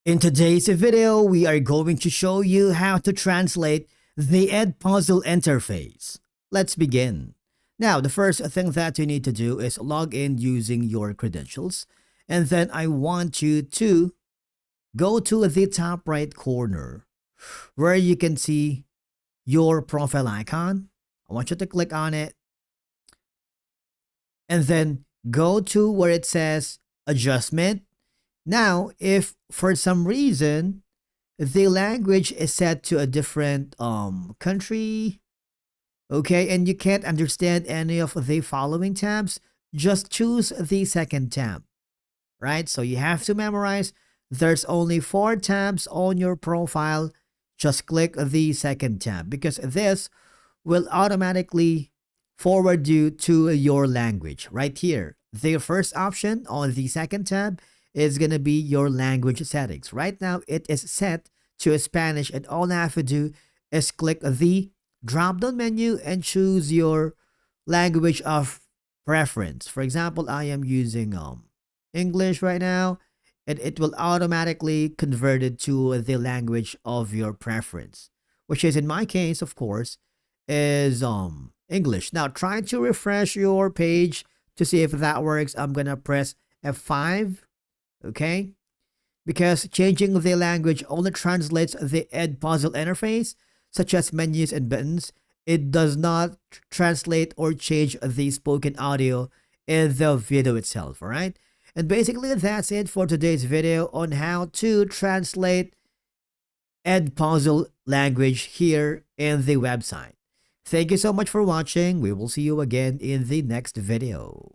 In today's video, we are going to show you how to translate the Edpuzzle interface. Let's begin. Now, the first thing that you need to do is log in using your credentials. And then I want you to go to the top right corner where you can see your profile icon. I want you to click on it. And then go to where it says adjustment. Now, if for some reason the language is set to a different country, okay, and you can't understand any of the following tabs, just choose the second tab, right? So you have to memorize there's only 4 tabs on your profile. Just click the second tab because this will automatically forward you to your language right here. The first option on the second tab is going to be your language settings. Right now, it is set to Spanish, and all I have to do is click the drop-down menu and choose your language of preference. For example, I am using English right now, and it will automatically convert it to the language of your preference, which is in my case, of course, is English. Now, try to refresh your page to see if that works. I'm going to press F5. Okay, because changing the language only translates the Edpuzzle interface, such as menus and buttons. It does not translate or change the spoken audio in the video itself, all right? And basically, that's it for today's video on how to translate Edpuzzle language here in the website. Thank you so much for watching. We will see you again in the next video.